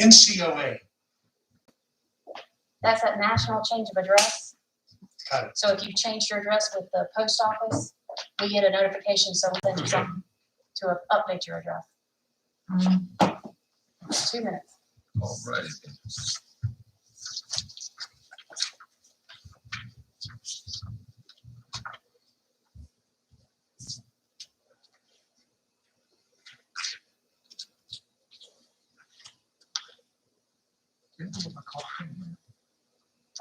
NCOA. That's that national change of address. Got it. So if you've changed your address with the post office, we get a notification, so we'll send you something to update your address. 2 minutes. All right.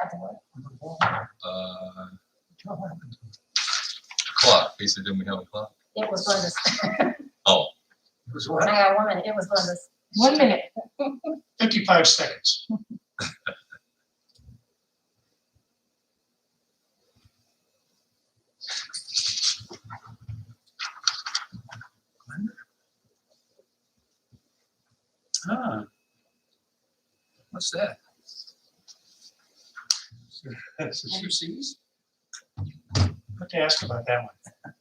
At the what? Clock. He said, didn't we have a clock? It was Glenda's. Oh, It was I what? got 1 minute. It was Glenda's. 1 minute. 55 seconds. ah. What's that? That's a Two C's? What to ask about that one?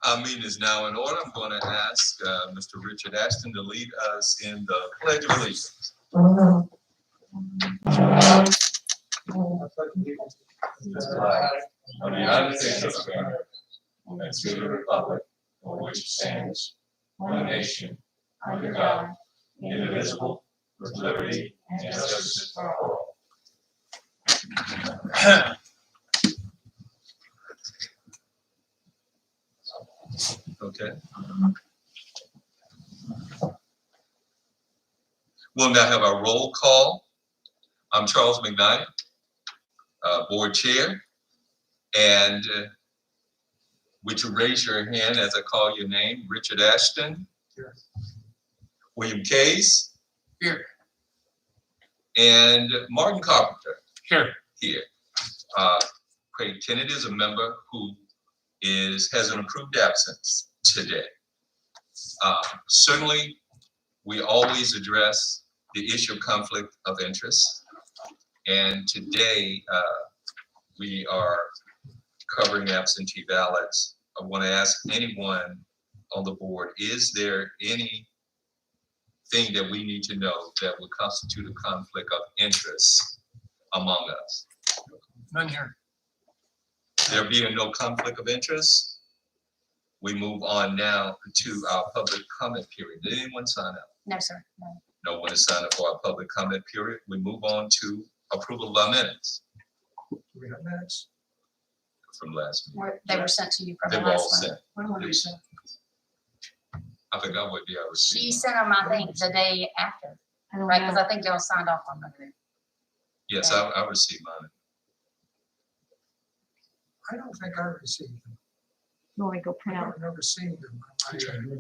Our meeting is now in order. I'm going to ask Mr. Richard Ashton to lead us in the Pledge of Allegiance. Of the United States of America, and to the republic for which it stands, one nation, under God, indivisible, with liberty and justice for all. Okay. We'll now have our roll call. I'm Charles McKnight, Board Chair. And would you raise your hand as I call your name? Richard Ashton. Here. William Case. Here. And Martin Carpenter. Here. Here. Craig Kennedy is a member who has an approved absence today. Certainly, we always address the issue of conflict of interest. And today, we are covering absentee ballots. I want to ask anyone on the board, is there anything that we need to know that would constitute a conflict of interest among us? None here. There being no conflict of interest, we move on now to our public comment period. Did anyone sign up? No, sir. No. No one has signed up for our public comment period. We move on to approval of our minutes Do we have minutes? from last meeting. They were sent to you from They the were all last one. sent. When were they sent? I forgot what day I She received. sent them, I think, the day after, I don't right? Because know. I think y'all signed off on them. Yes, I received mine. I don't think I received them. You want me to go print out, I've never seen them.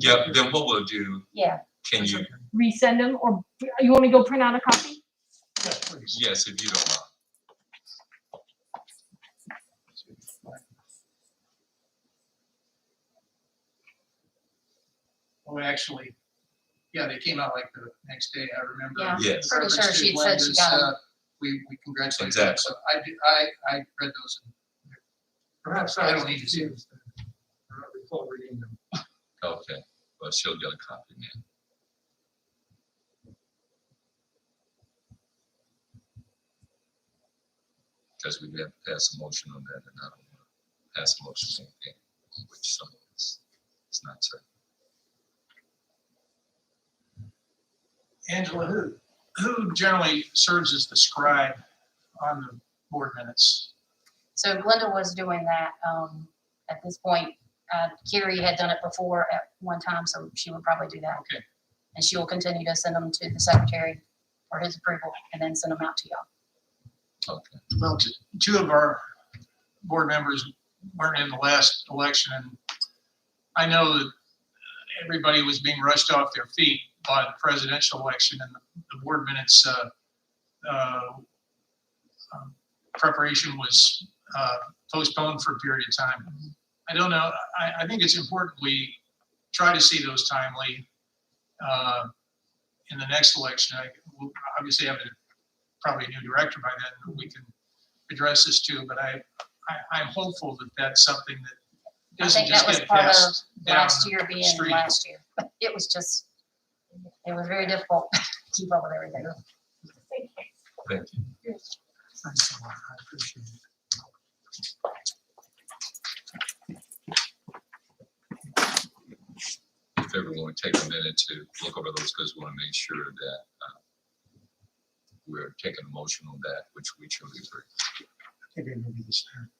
Yeah, then what we'll do, Yeah. can you, resend them, or you want me to go print out a copy? Yes, please. yes, if you don't mind. Oh, actually, yeah, they came out like the next day, I remember. Yeah. Yes. Pretty sure Reference to she said she Glenda's, got 'em. We congratulated them, Exactly. so I read those. Perhaps I don't need to see them. I don't recall reading them. Okay, well, she'll get a copy now. Because we have to pass a motion on that, and I don't want to pass a motion on anything which someone is not certain. Angela, who generally serves as the scribe on the board minutes? So Glenda was doing that at this point. Carrie had done it before at one time, so she would probably do that. Okay. And she will continue to send them to the secretary for his approval and then send them out to y'all. Okay, Well, two of our board members weren't in the last election, and I know that everybody was being rushed off their feet, the presidential election, and the board minutes preparation was postponed for a period of time. I don't know. I think it's important we try to see those timely in the next election. We'll obviously have probably a new director by then that we can address this too, but I'm hopeful that that's something that I doesn't think that just was get part of passed down last year the being street. last year. It was just, it was very difficult to keep up with everything. Thank you. Thanks a lot. I appreciate it. If everyone would take a minute to look over those, because we want to make sure that we're taking a motion on that, which we truly agree. I think it will be the same.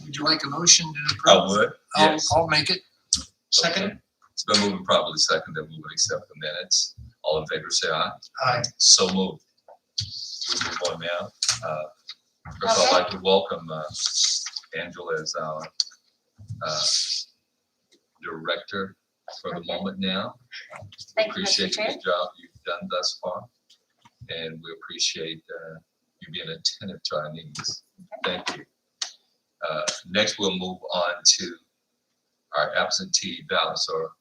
Would you like a motion to I approve? would, yes. I'll make it. Second? It's been moving probably second, that we would accept the minutes. All in favor, say aye. Aye. So moved. We move on now. First, I'd like to welcome Angela as our director for the moment now. Thank you, Mr. Appreciate Chair. the job you've done thus far, and we appreciate you being attentive to our needs. Thank you. Next, we'll move on to our absentee ballots or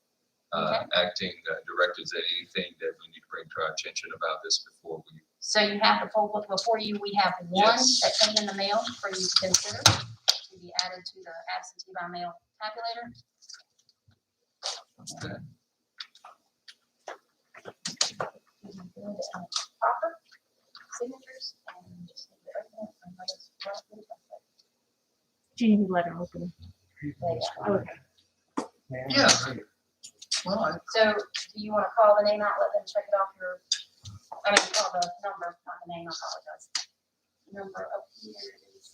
acting director. Is there anything that we need to bring to our attention about this before we? So you have the full book before you. We have one Yes. that came in the mail for you to consider to be added to the absentee by mail tabulator. Okay. Proper signatures and just need to open it and let us run through the process. Do you need a letter opening? Okay. Yeah. Well, So do you want to call the name out, let them check it off your, I mean, call the number, not the name, I apologize. Number up here is.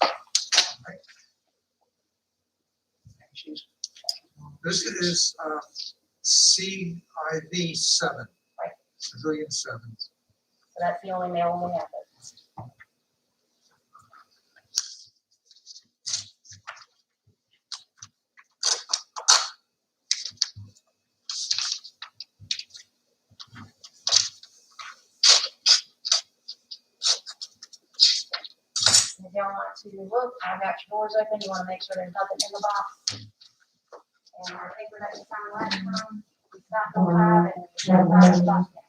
This is CIV 7. Right. Civilian 7. So that's the only mail we have. If y'all want to look, I've got your doors open, you want to make sure there's nothing in the box. And our paper that we signed last time, we stopped on 5 and we got 5 spots now.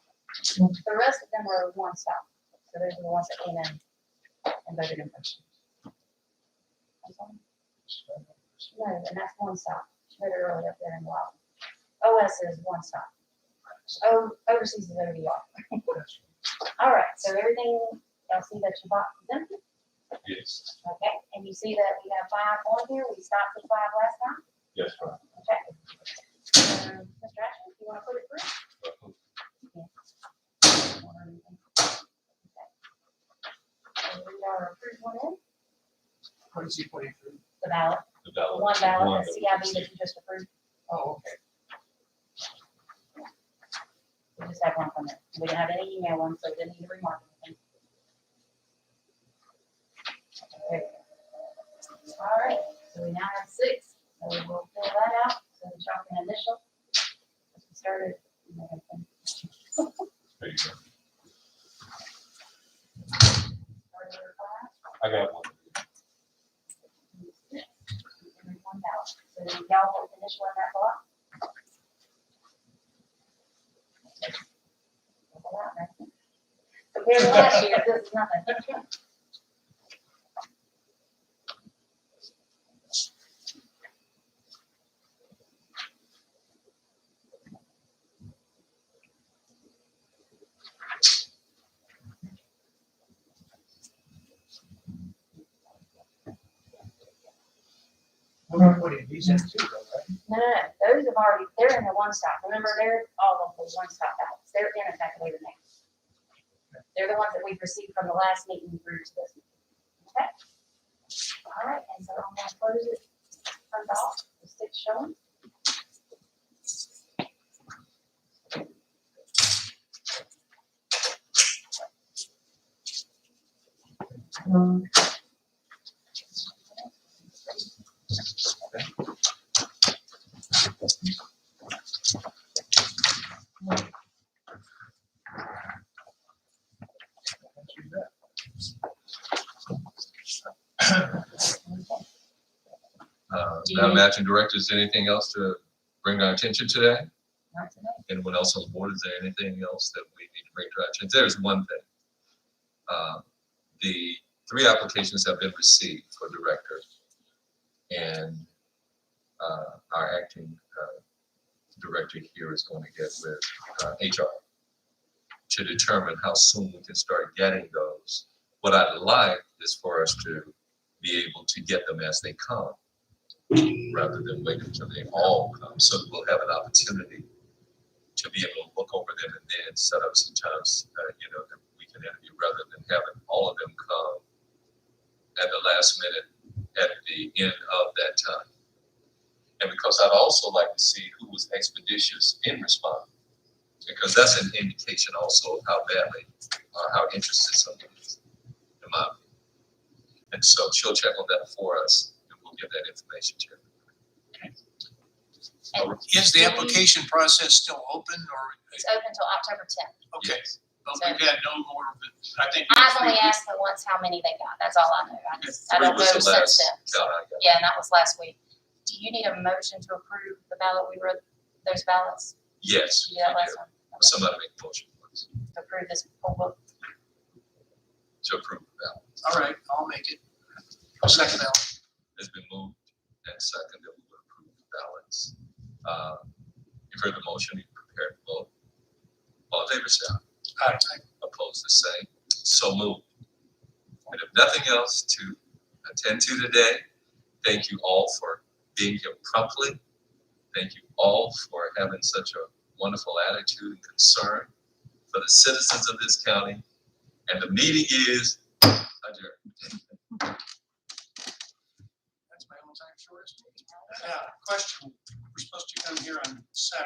The rest of them were one stop, so those are the ones that came in and voted in person. No, and that's one stop, voted early up there in the lobby. OS is one stop. Overseas is ODR. All right, so everything, y'all see that your box is empty? Yes. Okay, and you see that we have 5 on here, we stopped at 5 last time? Yes, ma'am. Okay. Mr. Ashton, you want to put it through? Okay. So we are approved one in, What is he putting through? the ballot, The ballot. one ballot, One the that CIB that you just approved, Oh, okay. we just have one from there. We didn't have any email ones, so we didn't need to remark anything. There we go. All right, so we now have 6, so we will fill that out, so the y'all can initial. As we started. There you go. Started at 5. I got one. One ballot. So then y'all will initial in that block. Compared to last year, this is nothing. We're putting these in too, though, right? No, those have already, they're in the one stop. Remember, they're all of the one stop ballots. They're in a calculator now. They're the ones that we've received from the last meeting through to this. Okay? All right, and so I'm gonna close it, turned off, the stick showing. Madam Acting Director, is there anything else to bring to our attention today? Not today. Anyone else on the board, is there anything else that we need to bring to our attention? There's one thing. The 3 applications have been received for director, and our acting director here is going to get with HR to determine how soon we can start getting those. What I'd like is for us to be able to get them as they come, rather than wait until they all come. So we'll have an opportunity to be able to look over them and then set up some times, that we can interview, rather than having all of them come at the last minute at the end of that time. And because I'd also like to see who was expeditious in responding, because that's an indication also of how badly or how interested someone is, in my opinion. And so she'll check on that for us, and we'll give that information to her. Is the application process still open, or? It's open until October 10th. Okay, but we've had no more, I think. I've only asked them once how many they got. That's all I know. I don't know Was the since last then. So, count I got. yeah, and that was last week. Do you need a motion to approve the ballot? We wrote those ballots. Yes, Did you do that we last do. time? Okay. Somebody make a motion, please, To approve this whole book. to approve that. All right, I'll make it. I'll second that. It's been moved and seconded that we would approve the ballots. You've heard the motion, you prepared to vote. All in favor, say aye. Aye. Opposed, the same. So moved. And if nothing else to attend to today, thank you all for being here promptly. Thank you all for having such a wonderful attitude and concern for the citizens of this county. And the meeting is adjourned. That's my own time shortest meeting. Yeah, question. We're supposed to come here on Saturday.